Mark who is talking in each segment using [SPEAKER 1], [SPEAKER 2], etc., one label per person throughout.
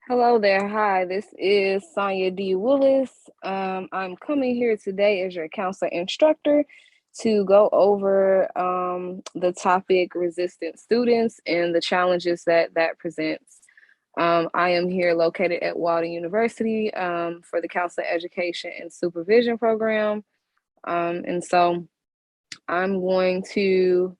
[SPEAKER 1] Hello there. Hi, this is Sonia D. Willis. I'm coming here today as your counselor instructor to go over the topic resistant students and the challenges that presents. I am here located at Walden University for the Counselor Education and Supervision program. And so I'm going to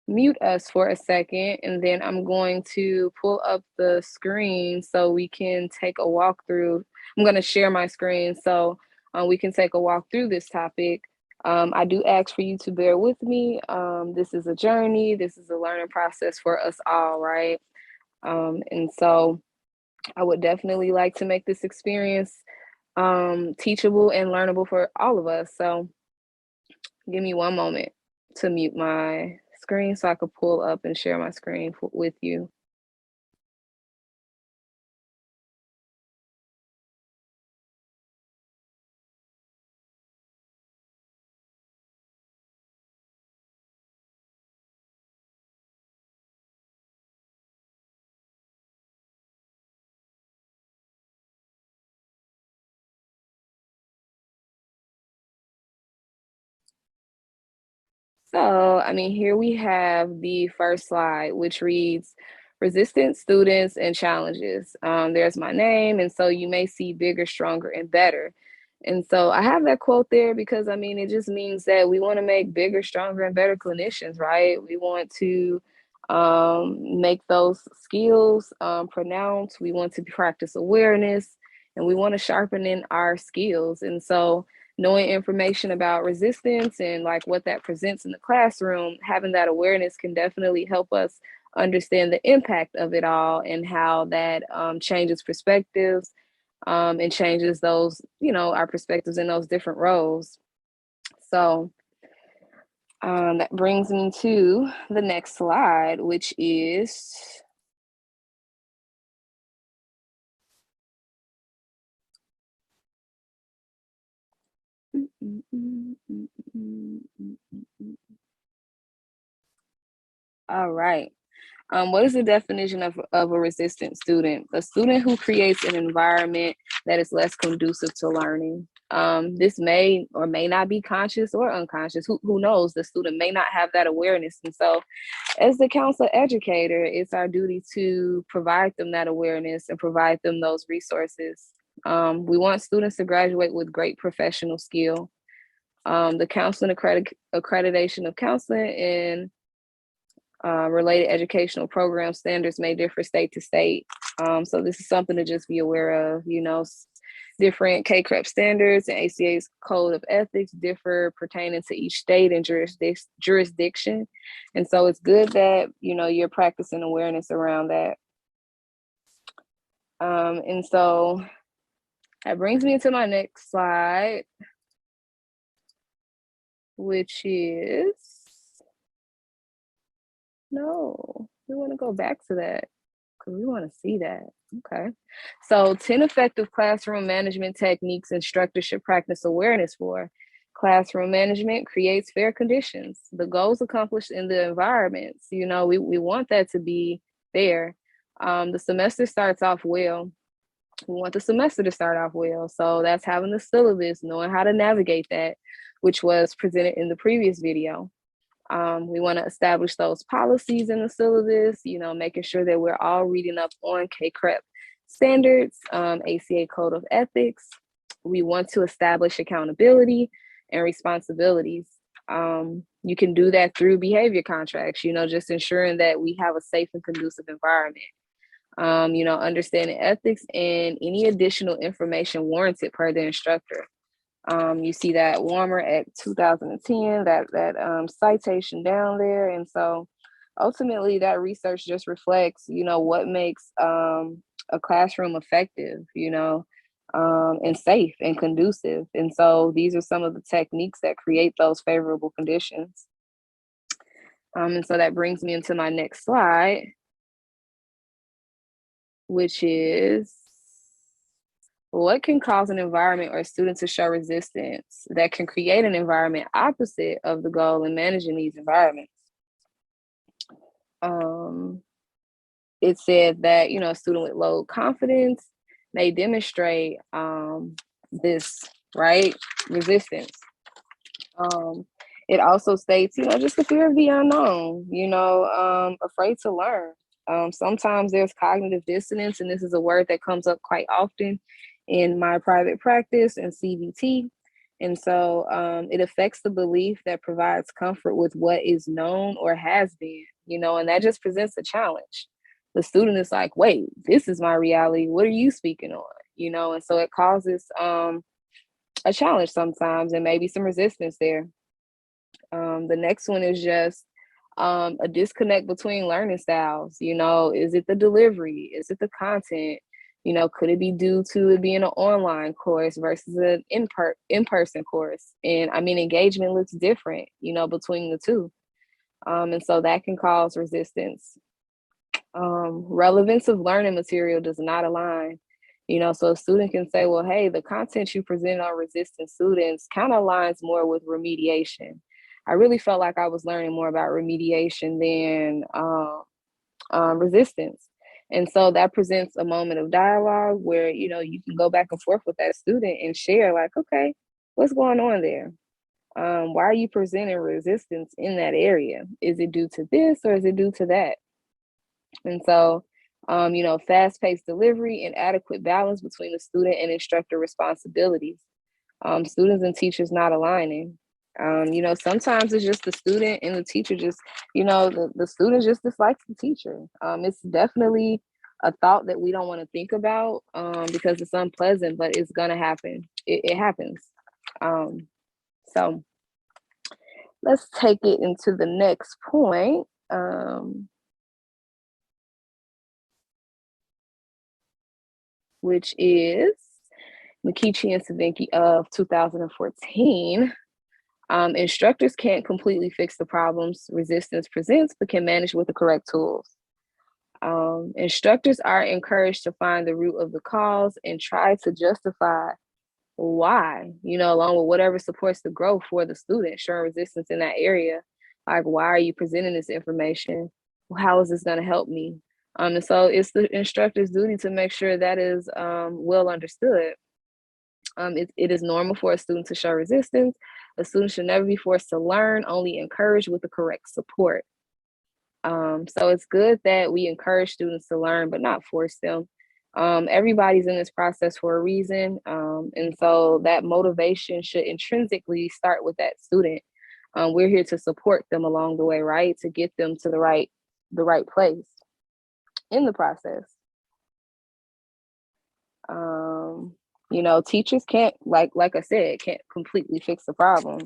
[SPEAKER 1] mute us for a second, and then I'm going to pull up the screen so we can take a walk through. I'm going to share my screen so we can take a walk through this topic. I do ask for you to bear with me. This is a journey. This is a learning process for us all, right? And so I would definitely like to make this experience teachable and learnable for all of us. So give me one moment to mute my screen so I could pull up and share my screen with you. So, here we have the first slide, which reads resistant students and challenges. There's my name, and so you may see bigger, stronger, and better. And so I have that quote there because it just means that we want to make bigger, stronger, and better clinicians, right? We want to make those skills pronounced. We want to practice awareness, and we want to sharpen in our skills. And so knowing information about resistance and like what that presents in the classroom, having that awareness can definitely help us understand the impact of it all and how that changes perspectives and changes those, our perspectives in those different roles. So that brings me to the next slide, which is all right. What is the definition of a resistant student? A student who creates an environment that is less conducive to learning. This may or may not be conscious or unconscious. Who knows? The student may not have that awareness. And so, as the counselor educator, it's our duty to provide them that awareness and provide them those resources. We want students to graduate with great professional skill. The counseling accreditation of counseling and related educational program standards may differ state to state. So this is something to just be aware of. Different CACREP standards and ACA's code of ethics differ pertaining to each state and jurisdiction. And so it's good that, you're practicing awareness around that. And so that brings me to my next slide, which is, no, we want to go back to that because we want to see that. Okay. So 10 effective classroom management techniques instructors should practice awareness for. Classroom management creates fair conditions. The goals accomplished in the environments, we want that to be fair. The semester starts off well. We want the semester to start off well. So that's having the syllabus, knowing how to navigate that, which was presented in the previous video. We want to establish those policies in the syllabus, making sure that we're all reading up on CACREP standards, ACA Code of Ethics. We want to establish accountability and responsibilities. You can do that through behavior contracts, just ensuring that we have a safe and conducive environment. Understanding ethics and any additional information warranted per the instructor. You see that Warmer at 2010, that citation down there. And so ultimately that research just reflects, what makes a classroom effective, and safe and conducive. And so these are some of the techniques that create those favorable conditions. And so that brings me into my next slide, which is what can cause an environment or a student to show resistance that can create an environment opposite of the goal in managing these environments? it said that, a student with low confidence may demonstrate this, right, resistance. It also states, just the fear of the unknown, afraid to learn. Sometimes there's cognitive dissonance, and this is a word that comes up quite often in my private practice and CBT. And so it affects the belief that provides comfort with what is known or has been, and that just presents a challenge. The student is like, wait, this is my reality. What are you speaking on? And so it causes a challenge sometimes and maybe some resistance there. The next one is just a disconnect between learning styles. Is it the delivery? Is it the content? Could it be due to it being an online course versus an in-person course? And I mean, engagement looks different, between the two. And so that can cause resistance. Relevance of learning material does not align. So a student can say, well, hey, the content you present on resistant students kind of aligns more with remediation. I really felt like I was learning more about remediation than resistance. And so that presents a moment of dialogue where, you can go back and forth with that student and share like, okay, what's going on there? Why are you presenting resistance in that area? Is it due to this or is it due to that? And so, fast-paced delivery and adequate balance between the student and instructor responsibilities. Students and teachers not aligning. Sometimes it's just the student and the teacher just, the student just dislikes the teacher. It's definitely a thought that we don't want to think about because it's unpleasant, but it's going to happen. It happens. So let's take it into the next point. Which is Mikichi and Savinky of 2014. Instructors can't completely fix the problems resistance presents, but can manage with the correct tools. Instructors are encouraged to find the root of the cause and try to justify why, along with whatever supports the growth for the student showing resistance in that area. Like, why are you presenting this information? How is this going to help me? And so it's the instructor's duty to make sure that is well understood. It is normal for a student to show resistance. A student should never be forced to learn, only encouraged with the correct support. So it's good that we encourage students to learn, but not force them. Everybody's in this process for a reason. And so that motivation should intrinsically start with that student. We're here to support them along the way, right? To get them to the right place in the process. Teachers can't, like I said, can't completely fix the problem.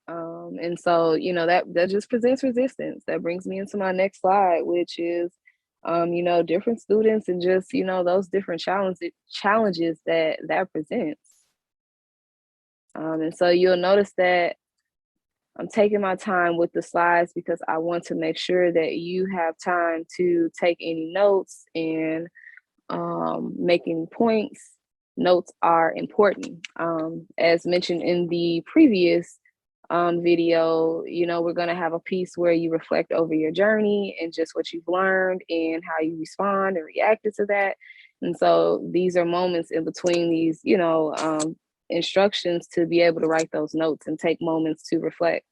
[SPEAKER 1] And so, that just presents resistance. That brings me into my next slide, which is, different students and just, those different challenges that presents. And so you'll notice that I'm taking my time with the slides because I want to make sure that you have time to take any notes and making points. Notes are important. As mentioned in the previous video, we're going to have a piece where you reflect over your journey and just what you've learned and how you respond and reacted to that. And so these are moments in between these, instructions to be able to write those notes and take moments to reflect.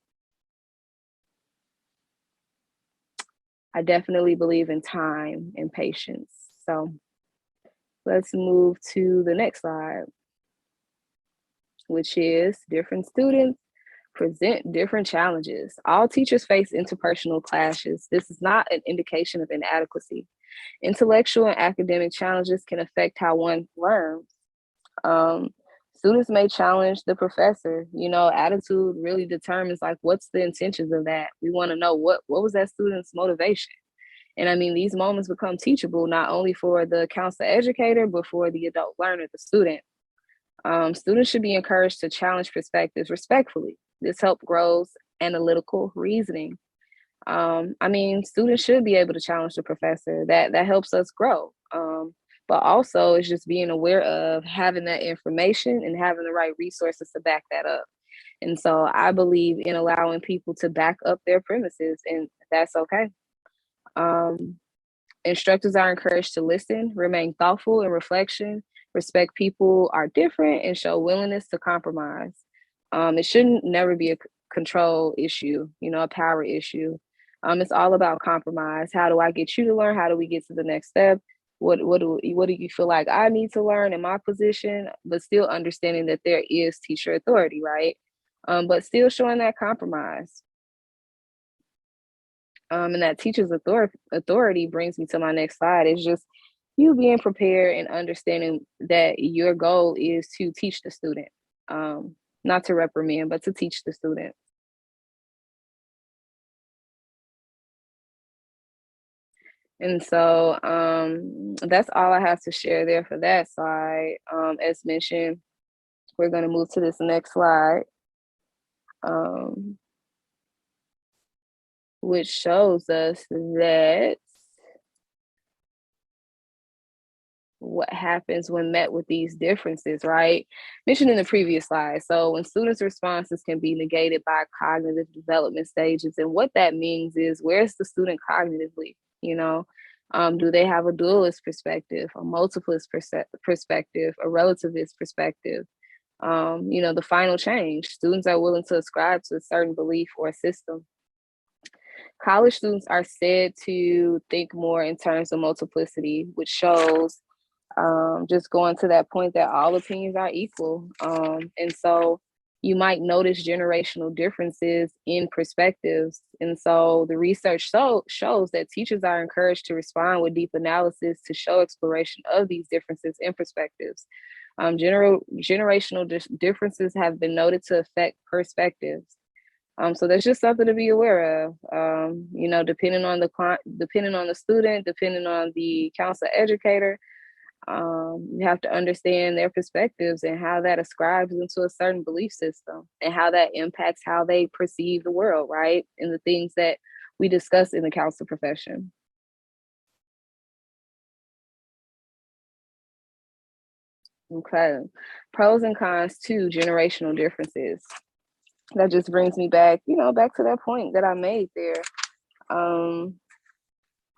[SPEAKER 1] I definitely believe in time and patience. So let's move to the next slide, which is different students present different challenges. All teachers face interpersonal clashes. This is not an indication of inadequacy. Intellectual and academic challenges can affect how one learns. Students may challenge the professor. Attitude really determines like what's the intentions of that. We want to know what was that student's motivation. And I mean, these moments become teachable not only for the counselor educator, but for the adult learner, the student. Students should be encouraged to challenge perspectives respectfully. This helps grows analytical reasoning. Students should be able to challenge the professor. That helps us grow. But also it's just being aware of having that information and having the right resources to back that up. And so I believe in allowing people to back up their premises, and that's okay. Um, Instructors are encouraged to listen, remain thoughtful in reflection, respect people are different, and show willingness to compromise. It shouldn't never be a control issue, a power issue. It's all about compromise. How do I get you to learn? How do we get to the next step? What do you feel like I need to learn in my position? But still understanding that there is teacher authority, right? But still showing that compromise. And that teacher's authority brings me to my next slide. It's just you being prepared and understanding that your goal is to teach the student, not to reprimand, but to teach the student. And so that's all I have to share there for that slide. As mentioned, we're going to move to this next slide, which shows us that what happens when met with these differences, right? Mentioned in the previous slide. So when students' responses can be negated by cognitive development stages, and what that means is where's the student cognitively, you know? Do they have a dualist perspective, a multiplist perspective, a relativist perspective? The final change, students are willing to ascribe to a certain belief or system. College students are said to think more in terms of multiplicity, which shows just going to that point that all opinions are equal. And so you might notice generational differences in perspectives. And so the research shows that teachers are encouraged to respond with deep analysis to show exploration of these differences in perspectives. Generational differences have been noted to affect perspectives. So that's just something to be aware of. Depending on the student, depending on the counselor educator, you have to understand their perspectives and how that ascribes into a certain belief system and how that impacts how they perceive the world, right? And the things that we discuss in the counselor profession. Okay. Pros and cons to generational differences. That just brings me back, back to that point that I made there. Um,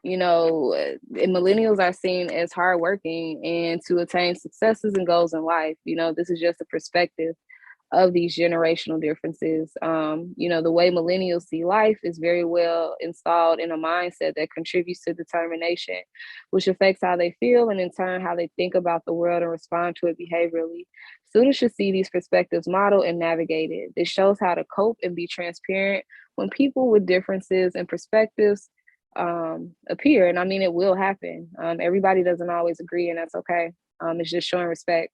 [SPEAKER 1] millennials are seen as hardworking and to attain successes and goals in life. This is just a perspective of these generational differences. The way millennials see life is very well installed in a mindset that contributes to determination, which affects how they feel and in turn how they think about the world and respond to it behaviorally. Students should see these perspectives modeled and navigated. This shows how to cope and be transparent when people with differences and perspectives appear. And I mean, it will happen. Everybody doesn't always agree, and that's okay. It's just showing respect.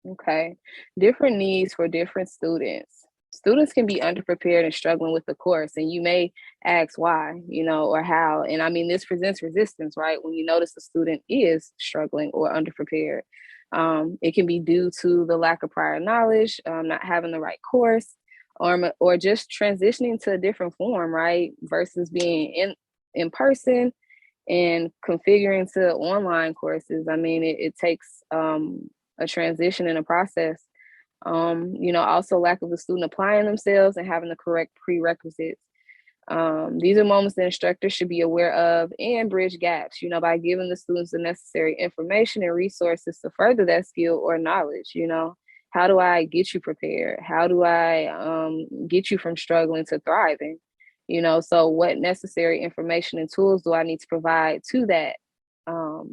[SPEAKER 1] Okay. Different needs for different students. Students can be underprepared and struggling with the course, and you may ask why, or how. And I mean, this presents resistance, right? When you notice a student is struggling or underprepared. It can be due to the lack of prior knowledge, not having the right course, or just transitioning to a different form, right? Versus being in person and configuring to online courses. I mean, it takes a transition and a process. Also lack of the student applying themselves and having the correct prerequisites. These are moments that instructors should be aware of and bridge gaps, by giving the students the necessary information and resources to further that skill or knowledge. How do I get you prepared? How do I get you from struggling to thriving? So what necessary information and tools do I need to provide to that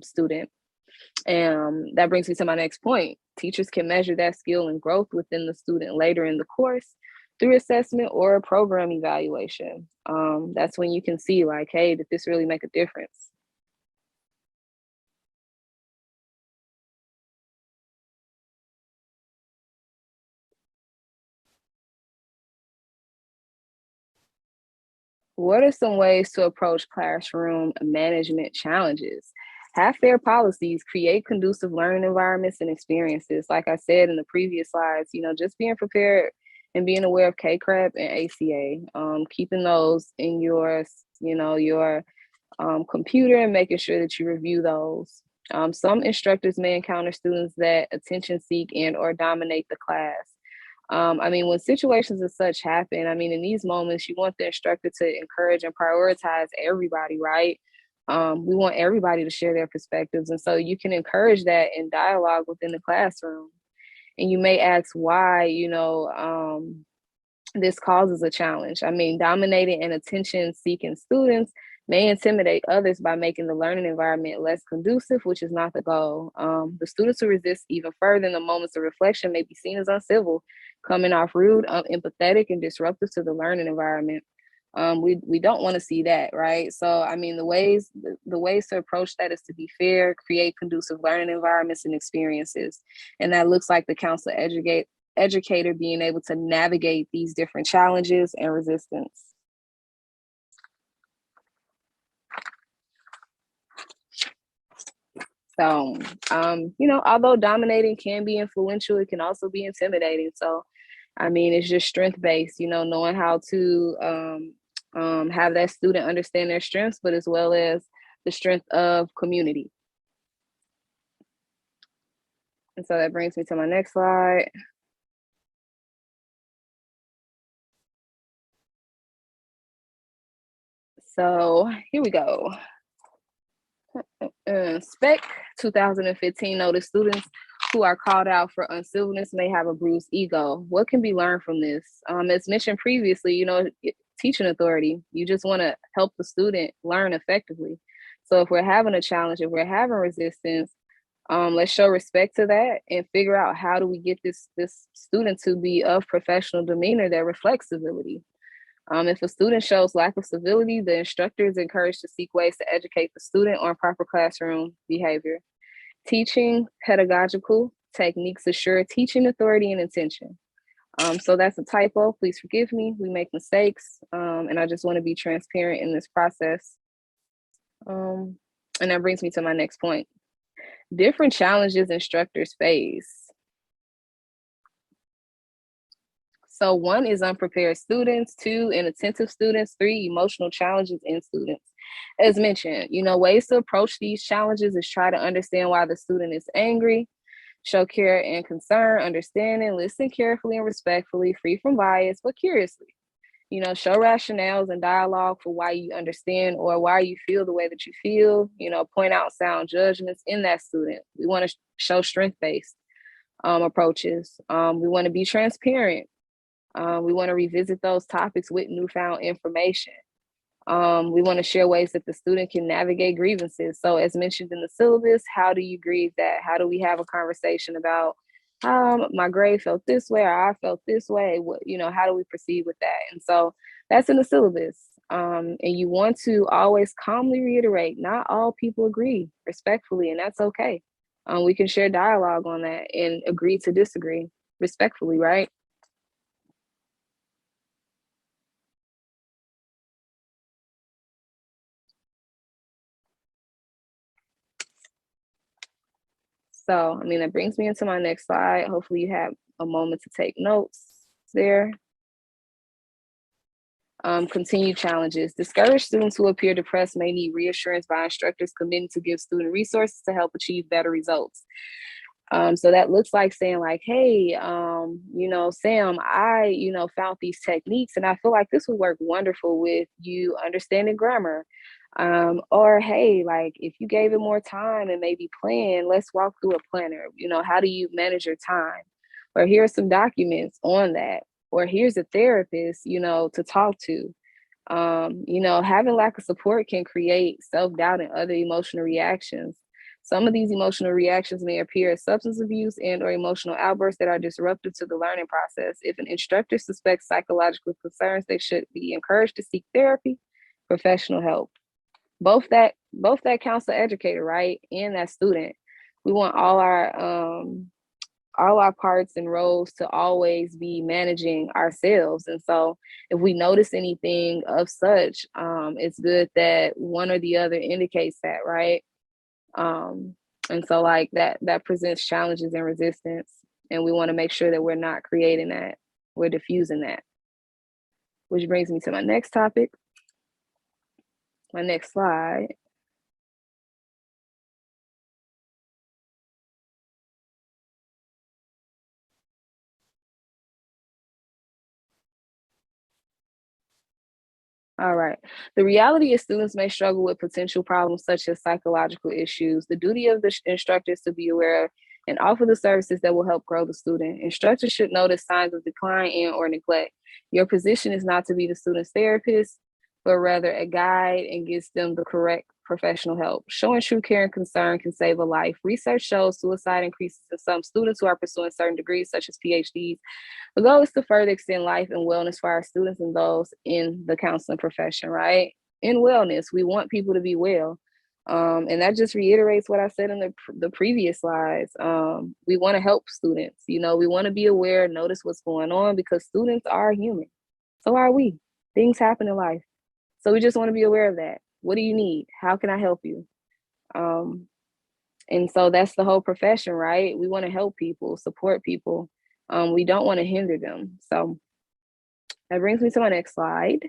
[SPEAKER 1] student? And that brings me to my next point. Teachers can measure that skill and growth within the student later in the course through assessment or program evaluation. That's when you can see like, hey, did this really make a difference? What are some ways to approach classroom management challenges? Have fair policies, create conducive learning environments and experiences. Like I said in the previous slides, just being prepared and being aware of CACREP and ACA, keeping those in your computer and making sure that you review those. Some instructors may encounter students that attention seek and or dominate the class. I mean, when situations as such happen, I mean, in these moments, you want the instructor to encourage and prioritize everybody, right? We want everybody to share their perspectives. And so you can encourage that in dialogue within the classroom. And you may ask why, this causes a challenge. I mean, dominating and attention seeking students may intimidate others by making the learning environment less conducive, which is not the goal. The students who resist even further in the moments of reflection may be seen as uncivil, coming off rude, empathetic, and disruptive to the learning environment. We don't want to see that, right? So, I mean, the ways to approach that is to be fair, create conducive learning environments and experiences, and that looks like the counselor educator being able to navigate these different challenges and resistance. So, although dominating can be influential, it can also be intimidating. So, I mean, it's just strength based, knowing how to have that student understand their strengths, but as well as the strength of community. And so that brings me to my next slide. So here we go. Spec 2015 noted students who are called out for uncivilness may have a bruised ego. What can be learned from this? As mentioned previously, teaching authority, you just want to help the student learn effectively. So if we're having a challenge, if we're having resistance, let's show respect to that and figure out how do we get this student to be of professional demeanor that reflects civility. If a student shows lack of civility, the instructor is encouraged to seek ways to educate the student on proper classroom behavior. Teaching pedagogical techniques assure teaching authority and intention. So that's a typo. Please forgive me. We make mistakes, and I just want to be transparent in this process. And that brings me to my next point. Different challenges instructors face. So 1 is unprepared students, 2, inattentive students, 3, emotional challenges in students. As mentioned, ways to approach these challenges is try to understand why the student is angry, show care and concern, understanding, listen carefully and respectfully, free from bias, but curiously. Show rationales and dialogue for why you understand or why you feel the way that you feel. Point out sound judgments in that student. We want to show strength-based approaches. We want to be transparent. We want to revisit those topics with newfound information. We want to share ways that the student can navigate grievances. So as mentioned in the syllabus, how do you grieve that? How do we have a conversation about my grade felt this way or I felt this way? How do we proceed with that? And so that's in the syllabus. And you want to always calmly reiterate, not all people agree respectfully, and that's okay. We can share dialogue on that and agree to disagree respectfully, right? So, I mean, that brings me into my next slide. Hopefully you have a moment to take notes there. Continued challenges. Discouraged students who appear depressed may need reassurance by instructors committed to give student resources to help achieve better results. So that looks like saying like, hey, Sam, I, found these techniques and I feel like this would work wonderful with you understanding grammar. Or hey, like if you gave it more time and maybe plan, let's walk through a planner. How do you manage your time? Or here are some documents on that. Or here's a therapist, to talk to. Having lack of support can create self-doubt and other emotional reactions. Some of these emotional reactions may appear as substance abuse and or emotional outbursts that are disruptive to the learning process. If an instructor suspects psychological concerns, they should be encouraged to seek therapy, professional help. Both that counselor educator, right, and that student. We want all our parts and roles to always be managing ourselves. And so if we notice anything of such, it's good that one or the other indicates that, right? And so like that presents challenges and resistance. And we want to make sure that we're not creating that, we're diffusing that. Which brings me to my next topic, my next slide. All right. The reality is students may struggle with potential problems such as psychological issues. The duty of the instructor is to be aware and offer the services that will help grow the student. Instructors should notice signs of decline and or neglect. Your position is not to be the student's therapist, but rather a guide and gives them the correct professional help. Showing true care and concern can save a life. Research shows suicide increases in some students who are pursuing certain degrees, such as PhDs. The goal is to further extend life and wellness for our students and those in the counseling profession, right? In wellness, we want people to be well. And that just reiterates what I said in the previous slides. We want to help students. You know, we want to be aware, notice what's going on because students are human. So are we. Things happen in life. So we just want to be aware of that. What do you need? How can I help you? Um, and so that's the whole profession, right? We want to help people, support people. We don't want to hinder them. So that brings me to my next slide.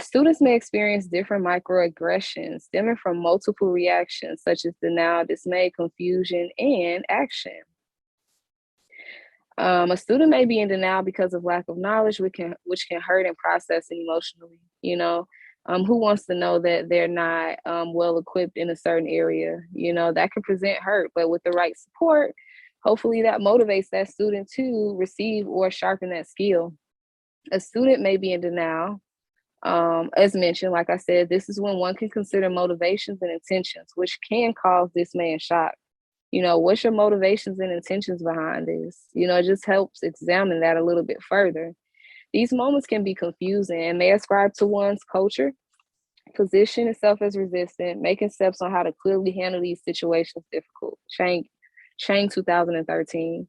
[SPEAKER 1] Students may experience different microaggressions stemming from multiple reactions, such as denial, dismay, confusion, and action. A student may be in denial because of lack of knowledge, which can hurt and process it emotionally. You know, who wants to know that they're not well equipped in a certain area? You know, that can present hurt, but with the right support, hopefully that motivates that student to receive or sharpen that skill. A student may be in denial. As mentioned, like I said, this is when one can consider motivations and intentions, which can cause dismay and shock. You know, what's your motivations and intentions behind this? You know, it just helps examine that a little bit further. These moments can be confusing and may ascribe to one's culture, position itself as resistant, making steps on how to clearly handle these situations difficult. Chang 2013.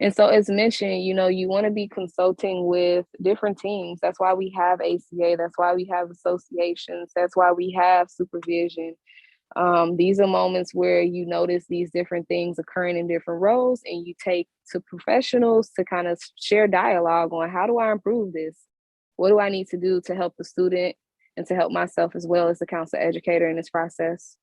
[SPEAKER 1] And so, as mentioned, you know, you want to be consulting with different teams. That's why we have ACA. That's why we have associations. That's why we have supervision. These are moments where you notice these different things occurring in different roles, and you take to professionals to kind of share dialogue on how do I improve this? What do I need to do to help the student and to help myself as well as the counselor educator in this process?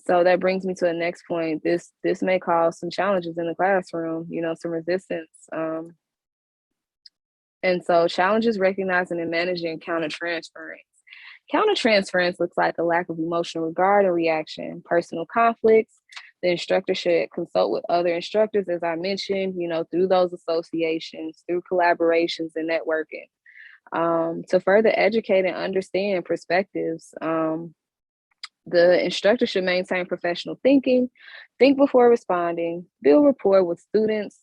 [SPEAKER 1] So that brings me to the next point. This may cause some challenges in the classroom, you know, some resistance. And so challenges recognizing and managing countertransference. Countertransference looks like a lack of emotional regard and reaction, personal conflicts. The instructor should consult with other instructors, as I mentioned, you know, through those associations, through collaborations and networking, to further educate and understand perspectives. The instructor should maintain professional thinking, think before responding, build rapport with students,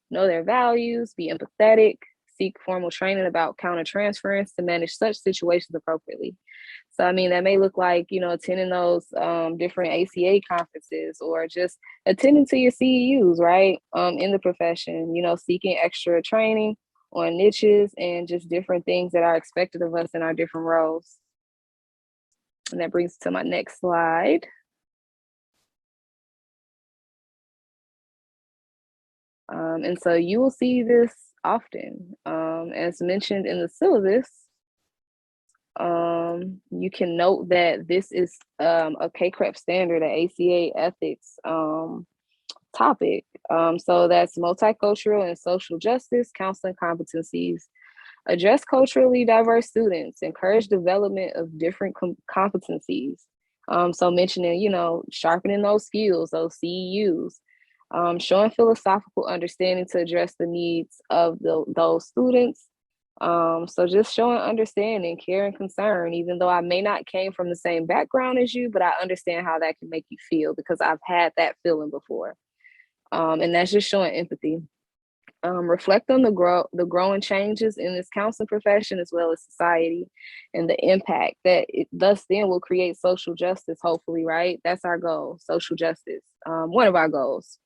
[SPEAKER 1] know their values, be empathetic, seek formal training about countertransference to manage such situations appropriately. So, I mean, that may look like, you know, attending those different ACA conferences or just attending to your CEUs, right? In the profession, you know, seeking extra training on niches and just different things that are expected of us in our different roles. And that brings to my next slide. And so you will see this often. As mentioned in the syllabus, you can note that this is a CACREP standard, an ACA ethics topic. So that's multicultural and social justice, counseling competencies. Address culturally diverse students, encourage development of different competencies. So mentioning, you know, sharpening those skills, those CEUs, showing philosophical understanding to address the needs of those students. So just showing understanding, care, and concern, even though I may not came from the same background as you, but I understand how that can make you feel because I've had that feeling before. And that's just showing empathy. Reflect on the growing changes in this counseling profession as well as society and the impact that it thus then will create social justice, hopefully, right? That's our goal, social justice. One of our goals.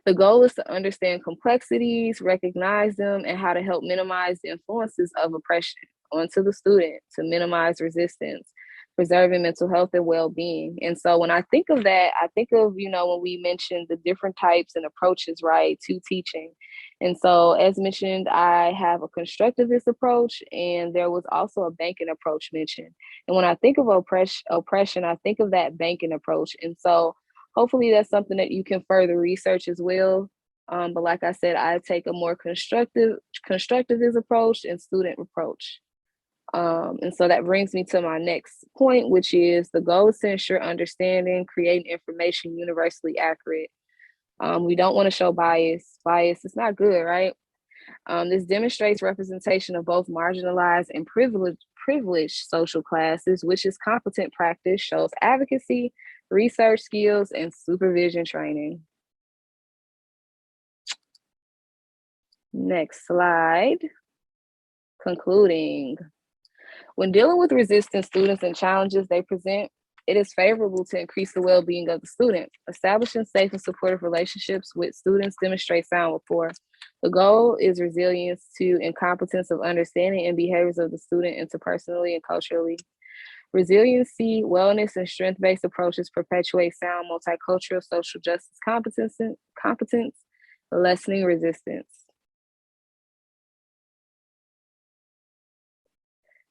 [SPEAKER 1] The goal is to understand complexities, recognize them, and how to help minimize the influences of oppression onto the student to minimize resistance, preserving mental health and well-being. And so when I think of that, I think of, you know, when we mentioned the different types and approaches, right, to teaching. And so as mentioned, I have a constructivist approach, and there was also a banking approach mentioned. And when I think of oppression, I think of that banking approach. And so hopefully that's something that you can further research as well. But like I said, I take a more constructivist approach and student approach. And so that brings me to my next point, which is the goal is to ensure understanding, creating information universally accurate. We don't want to show bias. Bias is not good, right? This demonstrates representation of both marginalized and privileged social classes, which is competent practice, shows advocacy, research skills, and supervision training. Next slide. Concluding. When dealing with resistant students and challenges they present, it is favorable to increase the well-being of the student. Establishing safe and supportive relationships with students demonstrates sound rapport. The goal is resilience to incompetence of understanding and behaviors of the student interpersonally and culturally. Resiliency, wellness, and strength-based approaches perpetuate sound multicultural social justice competence, lessening resistance.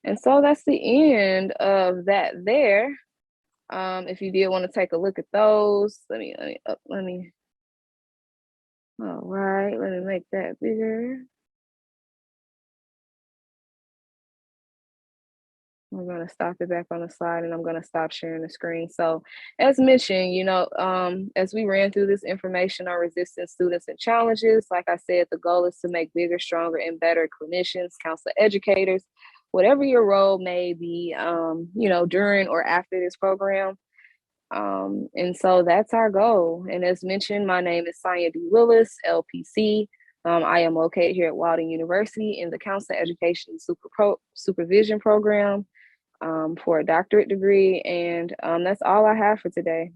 [SPEAKER 1] And so that's the end of that there. If you did want to take a look at those, all right, let me make that bigger. I'm going to stop it back on the slide and I'm going to stop sharing the screen. So as mentioned, as we ran through this information on resistant students and challenges, like I said, the goal is to make bigger, stronger, and better clinicians, counselor educators, whatever your role may be, during or after this program. And so that's our goal. And as mentioned, my name is Sonia D. Willis, LPC. I am located here at Walden University in the Counselor Education Supervision Program for a doctorate degree. And that's all I have for today.